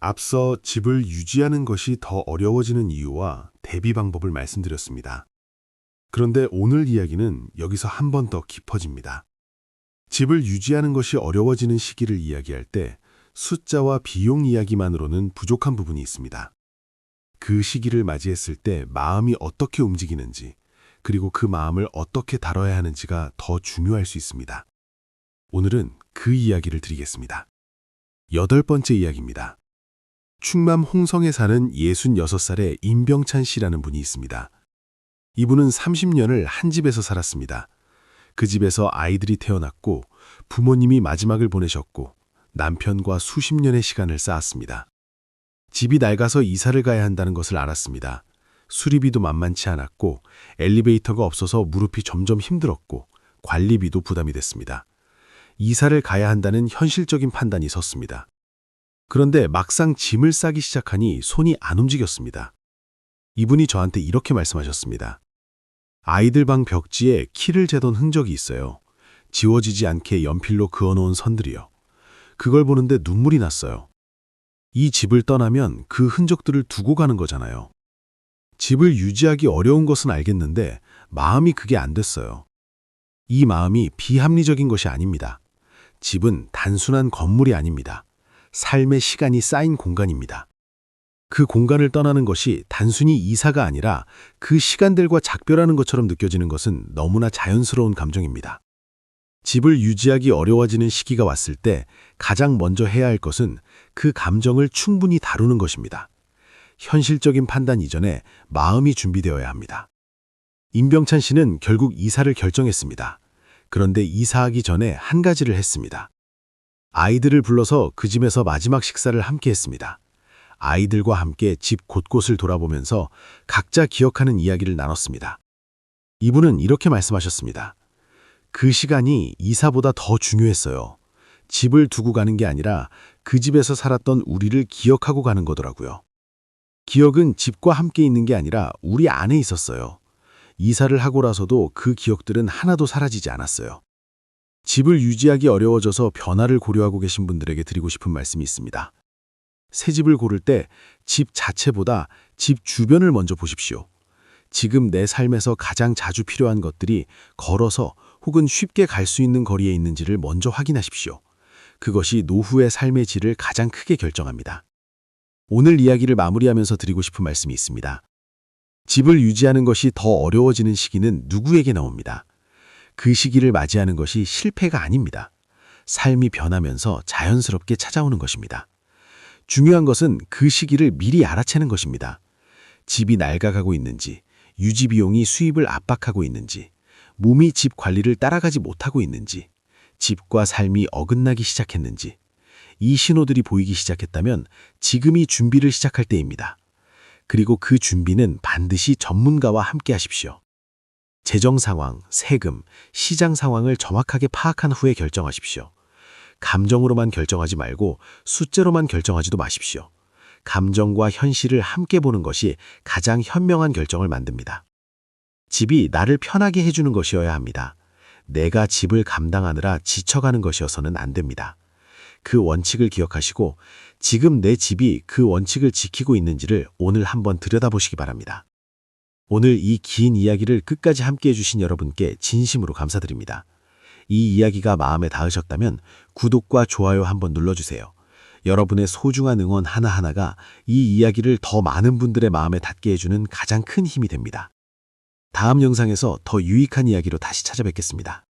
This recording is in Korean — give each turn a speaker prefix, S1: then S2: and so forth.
S1: 앞서 집을 유지하는 것이 더 어려워지는 이유와 대비 방법을 말씀드렸습니다. 그런데 오늘 이야기는 여기서 한 번 더 깊어집니다. 집을 유지하는 것이 어려워지는 시기를 이야기할 때 숫자와 비용 이야기만으로는 부족한 부분이 있습니다. 그 시기를 맞이했을 때 마음이 어떻게 움직이는지, 그리고 그 마음을 어떻게 다뤄야 하는지가 더 중요할 수 있습니다. 오늘은 그 이야기를 드리겠습니다. 8번째 이야기입니다. 충남 홍성에 사는 66살의 임병찬 씨라는 분이 있습니다. 이분은 30년을 한 집에서 살았습니다. 그 집에서 아이들이 태어났고 부모님이 마지막을 보내셨고 남편과 수십 년의 시간을 쌓았습니다. 집이 낡아서 이사를 가야 한다는 것을 알았습니다. 수리비도 만만치 않았고 엘리베이터가 없어서 무릎이 점점 힘들었고 관리비도 부담이 됐습니다. 이사를 가야 한다는 현실적인 판단이 섰습니다. 그런데 막상 짐을 싸기 시작하니 손이 안 움직였습니다. 이분이 저한테 이렇게 말씀하셨습니다. 아이들 방 벽지에 키를 재던 흔적이 있어요. 지워지지 않게 연필로 그어놓은 선들이요. 그걸 보는데 눈물이 났어요. 이 집을 떠나면 그 흔적들을 두고 가는 거잖아요. 집을 유지하기 어려운 것은 알겠는데 마음이 그게 안 됐어요. 이 마음이 비합리적인 것이 아닙니다. 집은 단순한 건물이 아닙니다. 삶의 시간이 쌓인 공간입니다. 그 공간을 떠나는 것이 단순히 이사가 아니라 그 시간들과 작별하는 것처럼 느껴지는 것은 너무나 자연스러운 감정입니다. 집을 유지하기 어려워지는 시기가 왔을 때 가장 먼저 해야 할 것은 그 감정을 충분히 다루는 것입니다. 현실적인 판단 이전에 마음이 준비되어야 합니다. 임병찬 씨는 결국 이사를 결정했습니다. 그런데 이사하기 전에 한 가지를 했습니다. 아이들을 불러서 그 집에서 마지막 식사를 함께 했습니다. 아이들과 함께 집 곳곳을 돌아보면서 각자 기억하는 이야기를 나눴습니다. 이분은 이렇게 말씀하셨습니다. 그 시간이 이사보다 더 중요했어요. 집을 두고 가는 게 아니라 그 집에서 살았던 우리를 기억하고 가는 거더라고요. 기억은 집과 함께 있는 게 아니라 우리 안에 있었어요. 이사를 하고 나서도 그 기억들은 하나도 사라지지 않았어요. 집을 유지하기 어려워져서 변화를 고려하고 계신 분들에게 드리고 싶은 말씀이 있습니다. 새 집을 고를 때 집 자체보다 집 주변을 먼저 보십시오. 지금 내 삶에서 가장 자주 필요한 것들이 걸어서 혹은 쉽게 갈 수 있는 거리에 있는지를 먼저 확인하십시오. 그것이 노후의 삶의 질을 가장 크게 결정합니다. 오늘 이야기를 마무리하면서 드리고 싶은 말씀이 있습니다. 집을 유지하는 것이 더 어려워지는 시기는 누구에게나 옵니다. 그 시기를 맞이하는 것이 실패가 아닙니다. 삶이 변하면서 자연스럽게 찾아오는 것입니다. 중요한 것은 그 시기를 미리 알아채는 것입니다. 집이 낡아가고 있는지, 유지 비용이 수입을 압박하고 있는지, 몸이 집 관리를 따라가지 못하고 있는지, 집과 삶이 어긋나기 시작했는지, 이 신호들이 보이기 시작했다면 지금이 준비를 시작할 때입니다. 그리고 그 준비는 반드시 전문가와 함께 하십시오. 재정 상황, 세금, 시장 상황을 정확하게 파악한 후에 결정하십시오. 감정으로만 결정하지 말고 숫자로만 결정하지도 마십시오. 감정과 현실을 함께 보는 것이 가장 현명한 결정을 만듭니다. 집이 나를 편하게 해주는 것이어야 합니다. 내가 집을 감당하느라 지쳐가는 것이어서는 안 됩니다. 그 원칙을 기억하시고 지금 내 집이 그 원칙을 지키고 있는지를 오늘 한번 들여다보시기 바랍니다. 오늘 이 긴 이야기를 끝까지 함께 해주신 여러분께 진심으로 감사드립니다. 이 이야기가 마음에 닿으셨다면 구독과 좋아요 한번 눌러주세요. 여러분의 소중한 응원 하나하나가 이 이야기를 더 많은 분들의 마음에 닿게 해주는 가장 큰 힘이 됩니다. 다음 영상에서 더 유익한 이야기로 다시 찾아뵙겠습니다.